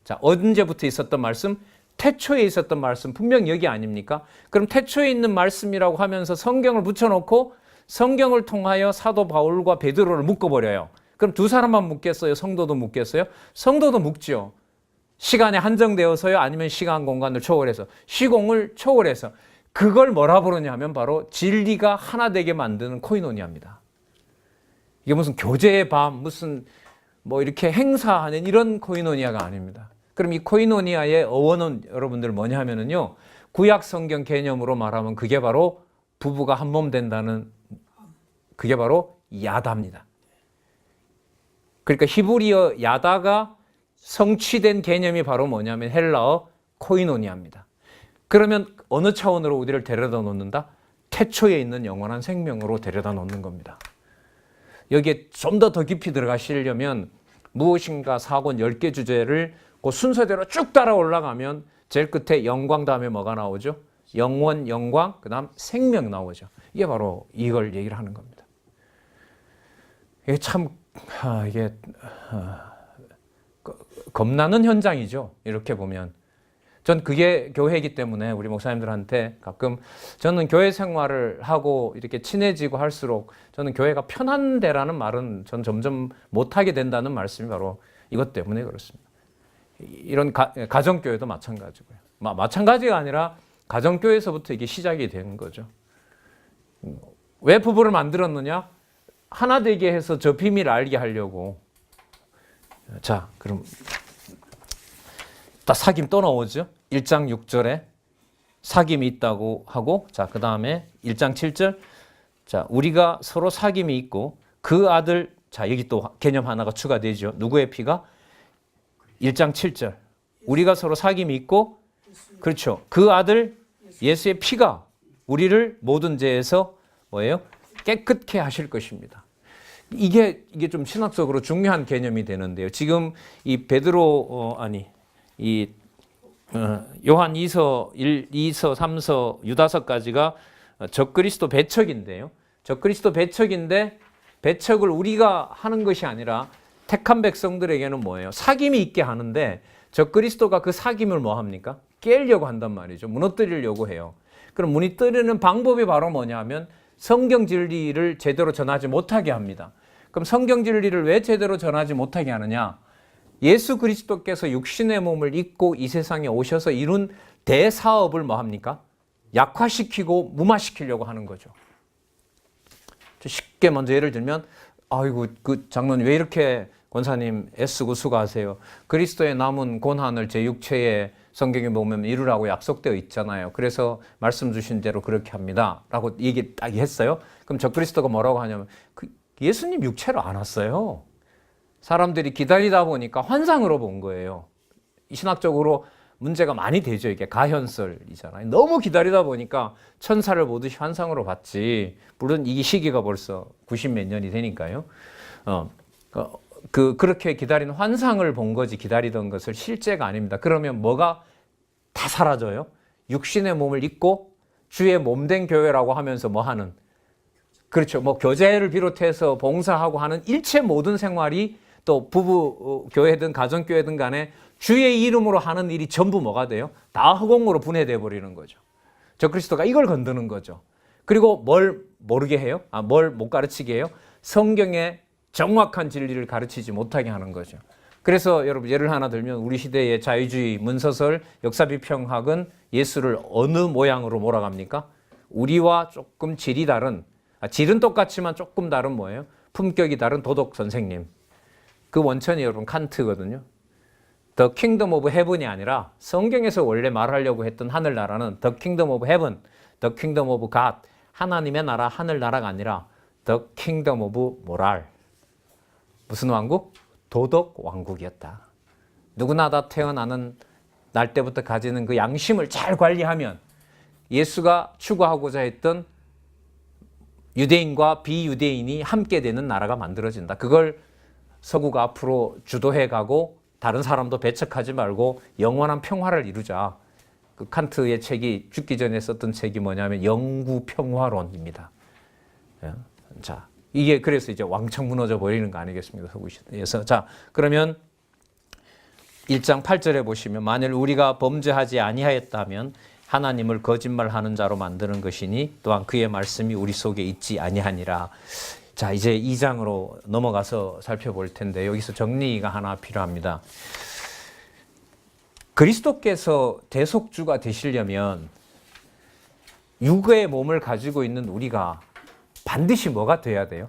자, 언제부터 있었던 말씀? 태초에 있었던 말씀, 분명 여기 아닙니까? 그럼 태초에 있는 말씀이라고 하면서 성경을 붙여놓고 성경을 통하여 사도 바울과 베드로를 묶어버려요. 그럼 두 사람만 묶겠어요? 성도도 묶겠어요? 성도도 묶죠. 시간에 한정되어서요? 아니면 시간 공간을 초월해서? 시공을 초월해서. 그걸 뭐라 부르냐면 바로 진리가 하나 되게 만드는 코이노니아입니다. 이게 무슨 교제의 밤, 무슨 뭐 이렇게 행사하는 이런 코이노니아가 아닙니다. 그럼 이 코이노니아의 어원은 여러분들 뭐냐 하면은요, 구약 성경 개념으로 말하면 그게 바로 부부가 한 몸 된다는, 그게 바로 야다입니다. 그러니까 히브리어 야다가 성취된 개념이 바로 뭐냐면 헬라어 코이노니아입니다. 그러면 어느 차원으로 우리를 데려다 놓는다? 태초에 있는 영원한 생명으로 데려다 놓는 겁니다. 여기에 좀 더 깊이 들어가시려면 무엇인가 사권 10개 주제를 그 순서대로 쭉 따라 올라가면 제일 끝에 영광 다음에 뭐가 나오죠? 영원, 영광, 그 다음 생명 나오죠. 이게 바로 이걸 얘기를 하는 겁니다. 이게 참 겁나는 현장이죠. 이렇게 보면. 전 그게 교회이기 때문에 우리 목사님들한테 가끔 저는 교회 생활을 하고 이렇게 친해지고 할수록 저는 교회가 편한 데라는 말은 전 점점 못하게 된다는 말씀이 바로 이것 때문에 그렇습니다. 이런 가정교회도 마찬가지고요. 마찬가지가 아니라 가정교회에서부터 이게 시작이 되는 거죠. 왜 부부를 만들었느냐? 하나 되게 해서 저 비밀을 알게 하려고. 자, 그럼 사귐 또 나오죠. 1장 6절에 사귐이 있다고 하고, 자, 그 다음에 1장 7절, 자, 우리가 서로 사귐이 있고 그 아들, 자, 여기 또 개념 하나가 추가되죠. 누구의 피가? 1장 7절. 우리가 서로 사귐이 있고, 그렇죠. 그 아들 예수의 피가 우리를 모든 죄에서 뭐예요? 깨끗게 하실 것입니다. 이게 좀 신학적으로 중요한 개념이 되는데요. 지금 이 베드로 요한 2서, 1, 2서, 3서, 유다서까지가 적그리스도 배척인데요. 적그리스도 배척인데 배척을 우리가 하는 것이 아니라 택한 백성들에게는 뭐예요? 사귐이 있게 하는데 적그리스도가 그 사귐을 뭐 합니까? 깨려고 한단 말이죠. 무너뜨리려고 해요. 그럼 무너뜨리는 방법이 바로 뭐냐 하면 성경 진리를 제대로 전하지 못하게 합니다. 그럼 성경 진리를 왜 제대로 전하지 못하게 하느냐? 예수 그리스도께서 육신의 몸을 입고 이 세상에 오셔서 이룬 대사업을 뭐 합니까? 약화시키고 무마시키려고 하는 거죠. 쉽게 먼저 예를 들면, 아이고, 그 장로님 왜 이렇게 권사님 애쓰고 수고하세요? 그리스도의 남은 고난을 제 육체에 성경에 보면 이루라고 약속되어 있잖아요. 그래서 말씀 주신 대로 그렇게 합니다. 라고 얘기 딱 했어요. 그럼 적그리스도가 뭐라고 하냐면, 예수님 육체로 안 왔어요. 사람들이 기다리다 보니까 환상으로 본 거예요. 신학적으로 문제가 많이 되죠. 이게 가현설이잖아요. 너무 기다리다 보니까 천사를 보듯이 환상으로 봤지. 물론 이 시기가 벌써 90몇 년이 되니까요. 그렇게 기다린 환상을 본 거지 기다리던 것을 실제가 아닙니다. 그러면 뭐가 다 사라져요? 육신의 몸을 입고 주의 몸된 교회라고 하면서 뭐 하는? 그렇죠. 뭐 교제를 비롯해서 봉사하고 하는 일체 모든 생활이 또 부부 교회든 가정교회든 간에 주의 이름으로 하는 일이 전부 뭐가 돼요? 다 허공으로 분해돼 버리는 거죠. 적그리스도가 이걸 건드는 거죠. 그리고 뭘 모르게 해요? 뭘 못 가르치게 해요? 성경의 정확한 진리를 가르치지 못하게 하는 거죠. 그래서 여러분 예를 하나 들면 우리 시대의 자유주의 문서설 역사비평학은 예수를 어느 모양으로 몰아갑니까? 우리와 조금 질이 다른, 질은 똑같지만 조금 다른 뭐예요? 품격이 다른 도덕 선생님. 그 원천이 여러분 칸트거든요. The Kingdom of Heaven이 아니라 성경에서 원래 말하려고 했던 하늘나라는 The Kingdom of Heaven, The Kingdom of God, 하나님의 나라, 하늘나라가 아니라 The Kingdom of Moral. 무슨 왕국? 도덕 왕국이었다. 누구나 다 태어나는 날 때부터 가지는 그 양심을 잘 관리하면 예수가 추구하고자 했던 유대인과 비유대인이 함께 되는 나라가 만들어진다. 그걸 서구가 앞으로 주도해 가고 다른 사람도 배척하지 말고 영원한 평화를 이루자. 그 칸트의 책이 죽기 전에 썼던 책이 뭐냐면 영구평화론입니다. 자, 이게 그래서 이제 왕창 무너져 버리는 거 아니겠습니까? 서구 시대에서. 자, 그러면 1장 8절에 보시면 만일 우리가 범죄하지 아니하였다면 하나님을 거짓말하는 자로 만드는 것이니 또한 그의 말씀이 우리 속에 있지 아니하니라. 자, 이제 2장으로 넘어가서 살펴볼 텐데 여기서 정리가 하나 필요합니다. 그리스도께서 대속주가 되시려면 육의 몸을 가지고 있는 우리가 반드시 뭐가 돼야 돼요?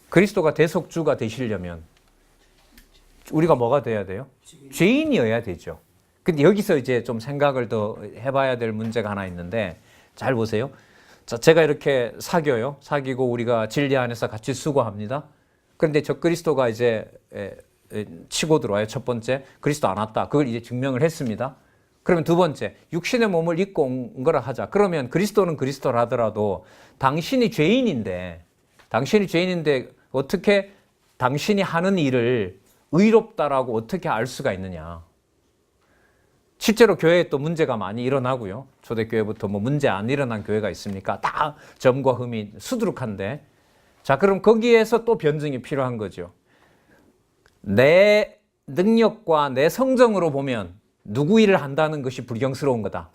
그리스도가 대속주가 되시려면 우리가 뭐가 돼야 돼요? 죄인이어야 되죠. 근데 여기서 이제 좀 생각을 더 해봐야 될 문제가 하나 있는데 잘 보세요. 자, 제가 이렇게 사귀고 우리가 진리 안에서 같이 수고합니다. 그런데 저 그리스도가 이제 치고 들어와요. 첫 번째, 그리스도 안 왔다. 그걸 이제 증명을 했습니다. 그러면 두 번째, 육신의 몸을 입고 온 거라 하자. 그러면 그리스도는 그리스도라 하더라도 당신이 죄인인데 어떻게 당신이 하는 일을 의롭다라고 어떻게 알 수가 있느냐. 실제로 교회에 또 문제가 많이 일어나고요. 초대교회부터 뭐 문제 안 일어난 교회가 있습니까? 다 점과 흠이 수두룩한데. 자, 그럼 거기에서 또 변증이 필요한 거죠. 내 능력과 내 성정으로 보면 누구 일을 한다는 것이 불경스러운 거다.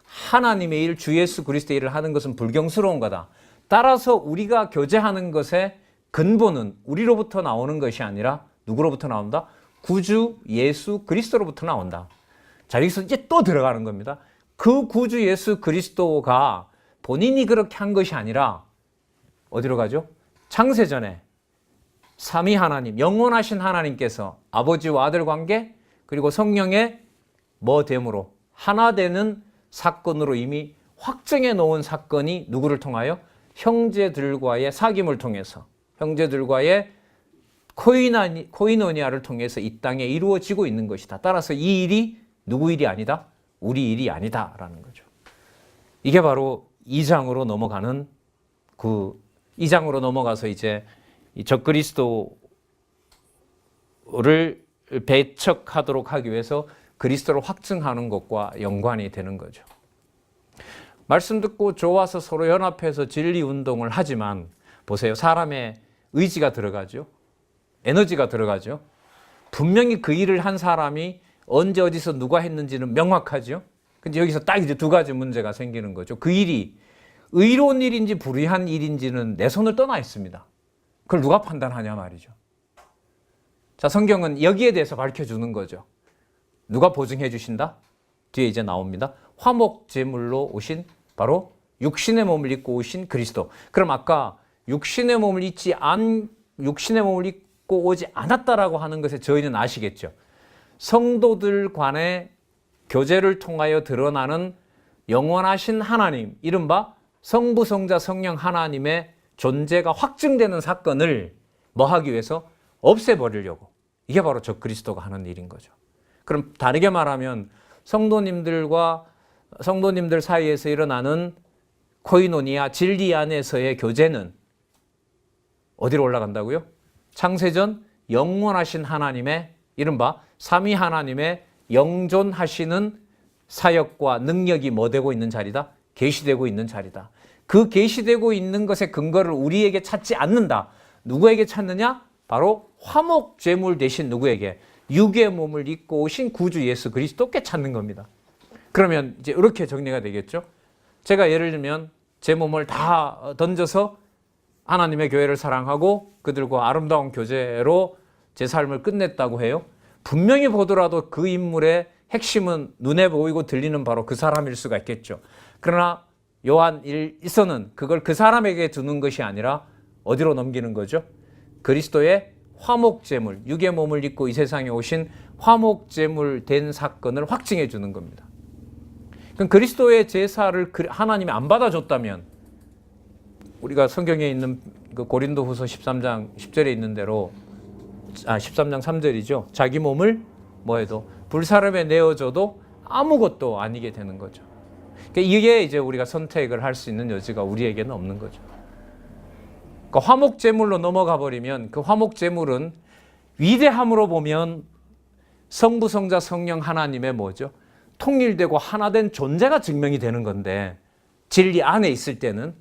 하나님의 일, 주 예수 그리스도의 일을 하는 것은 불경스러운 거다. 따라서 우리가 교제하는 것의 근본은 우리로부터 나오는 것이 아니라 누구로부터 나온다? 구주 예수 그리스도로부터 나온다. 자, 여기서 이제 또 들어가는 겁니다. 그 구주 예수 그리스도가 본인이 그렇게 한 것이 아니라 어디로 가죠? 창세전에 삼위 하나님, 영원하신 하나님께서 아버지와 아들 관계 그리고 성령의 뭐 됨으로 하나 되는 사건으로 이미 확정해 놓은 사건이 누구를 통하여? 형제들과의 사귐을 통해서, 형제들과의 코이노니아를 통해서 이 땅에 이루어지고 있는 것이다. 따라서 이 일이 누구 일이 아니다? 우리 일이 아니다라는 거죠. 이게 바로 2장으로 넘어가는 2장으로 넘어가서 이제 이 적그리스도를 배척하도록 하기 위해서 그리스도를 확증하는 것과 연관이 되는 거죠. 말씀 듣고 좋아서 서로 연합해서 진리 운동을 하지만 보세요. 사람의 의지가 들어가죠. 에너지가 들어가죠. 분명히 그 일을 한 사람이 언제 어디서 누가 했는지는 명확하죠. 근데 여기서 딱 이제 두 가지 문제가 생기는 거죠. 그 일이 의로운 일인지 불의한 일인지는 내 손을 떠나 있습니다. 그걸 누가 판단하냐 말이죠. 자, 성경은 여기에 대해서 밝혀주는 거죠. 누가 보증해 주신다? 뒤에 이제 나옵니다. 화목제물로 오신 바로 육신의 몸을 입고 오신 그리스도. 그럼 아까 육신의 몸을 입고 오지 않았다라고 하는 것에 저희는 아시겠죠. 성도들 간의 교제를 통하여 드러나는 영원하신 하나님, 이른바 성부, 성자, 성령 하나님의 존재가 확증되는 사건을 뭐 하기 위해서? 없애버리려고. 이게 바로 저 그리스도가 하는 일인 거죠. 그럼 다르게 말하면 성도님들 사이에서 일어나는 코이노니아, 진리 안에서의 교제는 어디로 올라간다고요? 창세전 영원하신 하나님의 이른바 삼위 하나님의 영존하시는 사역과 능력이 뭐 되고 있는 자리다? 계시되고 있는 자리다. 그 계시되고 있는 것의 근거를 우리에게 찾지 않는다. 누구에게 찾느냐? 바로 화목제물 대신 누구에게? 육의 몸을 입고 오신 구주 예수 그리스도께 찾는 겁니다. 그러면 이제 이렇게 정리가 되겠죠. 제가 예를 들면 제 몸을 다 던져서 하나님의 교회를 사랑하고 그들과 아름다운 교제로 제 삶을 끝냈다고 해요. 분명히 보더라도 그 인물의 핵심은 눈에 보이고 들리는 바로 그 사람일 수가 있겠죠. 그러나 요한 1서는 그걸 그 사람에게 두는 것이 아니라 어디로 넘기는 거죠? 그리스도의 화목제물, 육의 몸을 입고 이 세상에 오신 화목제물 된 사건을 확증해 주는 겁니다. 그럼 그리스도의 제사를 하나님이 안 받아줬다면 우리가 성경에 있는 그 고린도후서 13장 10절에 있는 대로 13장 3절이죠. 자기 몸을 뭐해도 불사름에 내어줘도 아무것도 아니게 되는 거죠. 그러니까 이게 이제 우리가 선택을 할 수 있는 여지가 우리에게는 없는 거죠. 그러니까 화목제물로 넘어가 버리면 그 화목제물은 위대함으로 보면 성부, 성자, 성령 하나님의 뭐죠? 통일되고 하나된 존재가 증명이 되는 건데 진리 안에 있을 때는.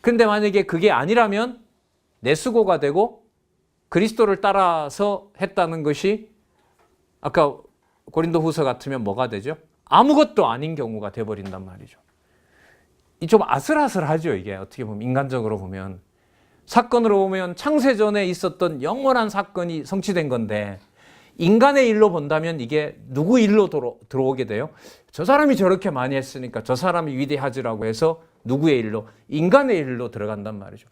근데 만약에 그게 아니라면 내 수고가 되고 그리스도를 따라서 했다는 것이 아까 고린도후서 같으면 뭐가 되죠? 아무것도 아닌 경우가 돼버린단 말이죠. 좀 아슬아슬하죠. 이게 어떻게 보면 인간적으로 보면 사건으로 보면 창세전에 있었던 영원한 사건이 성취된 건데 인간의 일로 본다면 이게 누구 일로 들어오게 돼요? 저 사람이 저렇게 많이 했으니까 저 사람이 위대하지라고 해서 누구의 일로? 인간의 일로 들어간단 말이죠.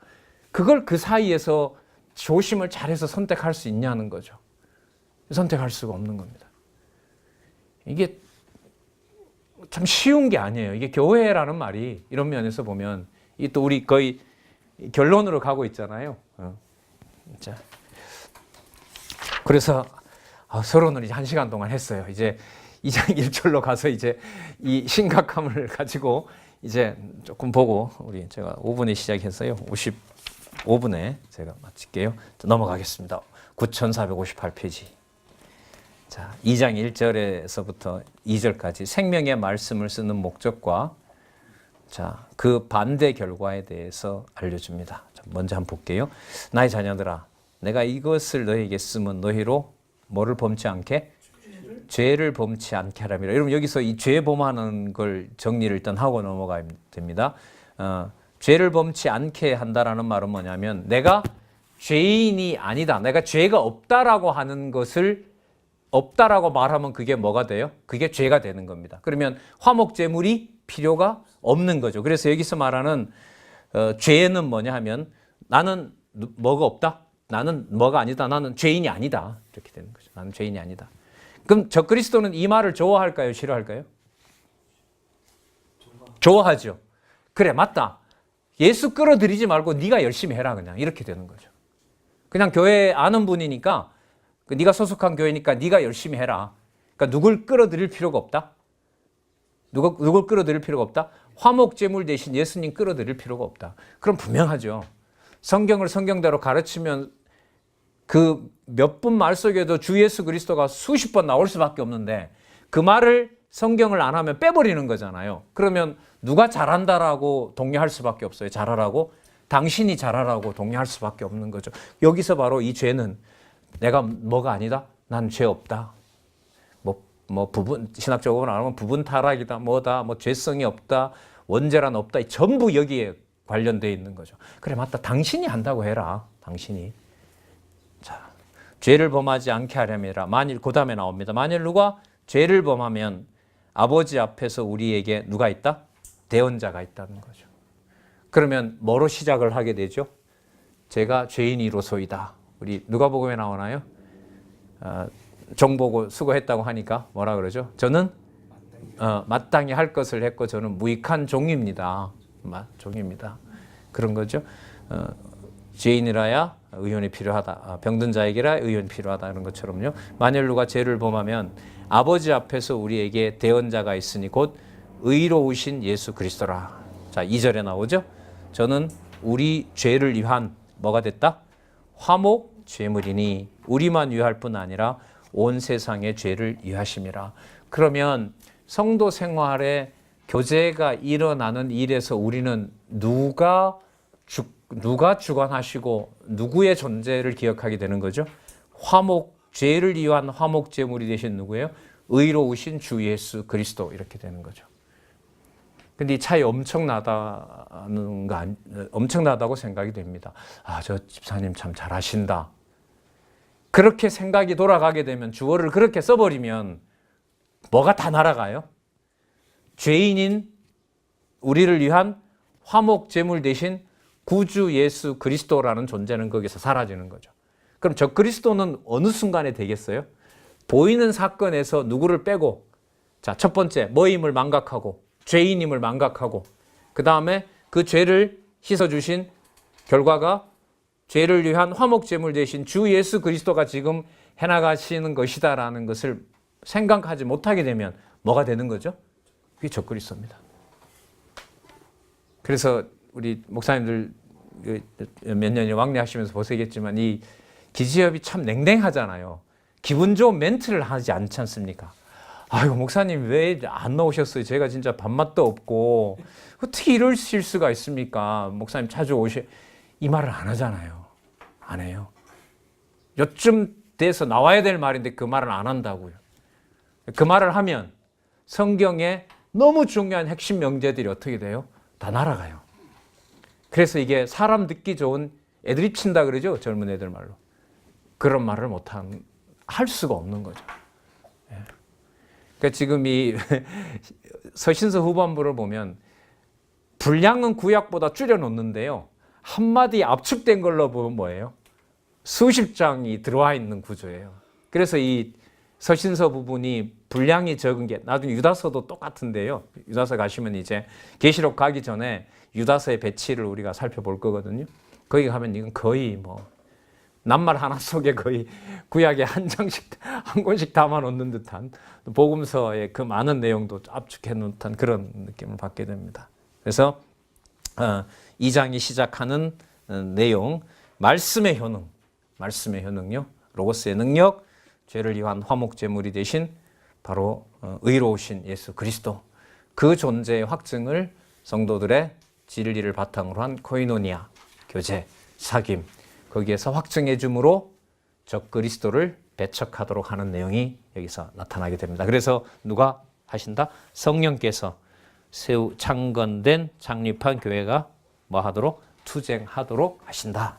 그걸 그 사이에서 조심을 잘해서 선택할 수 있냐는 거죠. 선택할 수가 없는 겁니다. 이게 참 쉬운 게 아니에요. 이게 교회라는 말이 이런 면에서 보면 이 또 우리 거의 결론으로 가고 있잖아요. 자, 그래서 서론을 이제 1시간 동안 했어요. 이제 2장 1절로 가서 이제 이 심각함을 가지고 이제 조금 보고 제가 5분에 시작해서요. 55분에 제가 마칠게요. 넘어가겠습니다. 9458페이지. 자, 2장 1절에서부터 2절까지 생명의 말씀을 쓰는 목적과 자, 그 반대 결과에 대해서 알려줍니다. 먼저 한번 볼게요. 나의 자녀들아, 내가 이것을 너희에게 쓰면 너희로 뭐를 범치 않게? 죄를 범치 않게 하랍니다. 여러분 여기서 이 죄 범하는 걸 정리를 일단 하고 넘어가야 됩니다. 죄를 범치 않게 한다라는 말은 뭐냐면 내가 죄인이 아니다. 내가 죄가 없다라고 하는 것을 없다라고 말하면 그게 뭐가 돼요? 그게 죄가 되는 겁니다. 그러면 화목제물이 필요가 없는 거죠. 그래서 여기서 말하는 죄는 뭐냐 하면 나는 뭐가 없다? 나는 뭐가 아니다. 나는 죄인이 아니다. 이렇게 되는 거죠. 나는 죄인이 아니다. 그럼 저 그리스도는 이 말을 좋아할까요? 싫어할까요? 좋아하죠. 그래, 맞다. 예수 끌어들이지 말고 네가 열심히 해라. 그냥 이렇게 되는 거죠. 그냥 교회 아는 분이니까 네가 소속한 교회니까 네가 열심히 해라. 그러니까 누굴 끌어들일 필요가 없다. 누굴 끌어들일 필요가 없다. 화목제물 대신 예수님 끌어들일 필요가 없다. 그럼 분명하죠. 성경을 성경대로 가르치면 그 몇 분 말 속에도 주 예수 그리스도가 수십 번 나올 수밖에 없는데 그 말을 성경을 안 하면 빼버리는 거잖아요. 그러면 누가 잘한다라고 독려할 수밖에 없어요. 잘하라고? 당신이 잘하라고 동의할 수밖에 없는 거죠. 여기서 바로 이 죄는 내가 뭐가 아니다. 난 죄 없다. 뭐 부분 신학적으로 말하면 부분 타락이다. 뭐다. 뭐 죄성이 없다. 원죄란 없다. 전부 여기에 관련되어 있는 거죠. 그래 맞다. 당신이 한다고 해라. 당신이. 자, 죄를 범하지 않게 하려면이라. 만일 그 다음에 나옵니다. 만일 누가 죄를 범하면 아버지 앞에서 우리에게 누가 있다? 대언자가 있다는 거죠. 그러면 뭐로 시작을 하게 되죠? 제가 죄인이로소이다. 우리 누가복음에 나오나요? 종보고 수고했다고 하니까 뭐라 그러죠? 저는 마땅히 할 것을 했고 저는 무익한 종입니다. 종입니다. 그런 거죠. 죄인이라야 의원이 필요하다. 병든 자에게라 의원이 필요하다. 이런 것처럼요. 만일 누가 죄를 범하면 아버지 앞에서 우리에게 대언자가 있으니 곧 의로우신 예수 그리스도라. 자, 2절에 나오죠. 저는 우리 죄를 위한 뭐가 됐다? 화목 제물이니 우리만 위할 뿐 아니라 온 세상의 죄를 위하심이라. 그러면 성도 생활에 교제가 일어나는 일에서 우리는 누가 주관하시고 누구의 존재를 기억하게 되는 거죠? 죄를 위한 화목 제물이 되신 누구예요? 의로우신 주 예수 그리스도 이렇게 되는 거죠. 근데 이 차이 엄청나다고 생각이 됩니다. 아, 저 집사님 참 잘하신다. 그렇게 생각이 돌아가게 되면 주어를 그렇게 써버리면 뭐가 다 날아가요? 죄인인 우리를 위한 화목 제물 대신 구주 예수 그리스도라는 존재는 거기서 사라지는 거죠. 그럼 저 그리스도는 어느 순간에 되겠어요? 보이는 사건에서 누구를 빼고, 자, 첫 번째 뭐임을 망각하고 죄인임을 망각하고, 그 다음에 그 죄를 씻어주신 결과가 죄를 위한 화목제물 대신 주 예수 그리스도가 지금 해나가시는 것이다라는 것을 생각하지 못하게 되면 뭐가 되는 거죠? 그게 적그리스도입니다. 그래서 우리 목사님들 몇 년이 왕래하시면서 보시겠지만 이 기지협이 참 냉랭하잖아요. 기분 좋은 멘트를 하지 않지 않습니까? 아이고 목사님 왜 안 나오셨어요? 제가 진짜 밥맛도 없고 어떻게 이러실 수가 있습니까? 목사님 자주 이 말을 안 하잖아요. 안 해요. 요쯤 돼서 나와야 될 말인데 그 말을 안 한다고요. 그 말을 하면 성경에 너무 중요한 핵심 명제들이 어떻게 돼요? 다 날아가요. 그래서 이게 사람 듣기 좋은 애드립 친다 그러죠? 젊은 애들 말로. 그런 말을 할 수가 없는 거죠. 그러니까 지금 이 서신서 후반부를 보면 분량은 구약보다 줄여놓는데요. 한마디 압축된 걸로 보면 뭐예요? 수십 장이 들어와 있는 구조예요. 그래서 이 서신서 부분이 분량이 적은 게 나중에 유다서도 똑같은데요. 유다서 가시면 이제 계시록 가기 전에 유다서의 배치를 우리가 살펴볼 거거든요. 거기 가면 이건 거의 뭐 낱말 하나 속에 거의 구약에 한 권씩 담아 놓는 듯한 복음서의 그 많은 내용도 압축해 놓은 듯한 그런 느낌을 받게 됩니다. 그래서 2장이 시작하는 내용, 말씀의 효능요. 로고스의 능력, 죄를 위한 화목제물이 되신 바로 의로우신 예수 그리스도, 그 존재의 확증을 성도들의 진리를 바탕으로 한 코이노니아, 교제, 사귐, 거기에서 확증해 줌으로 적 그리스도를 배척하도록 하는 내용이 여기서 나타나게 됩니다. 그래서 누가 하신다? 성령께서 창건된 창립한 교회가 뭐 하도록? 투쟁하도록 하신다.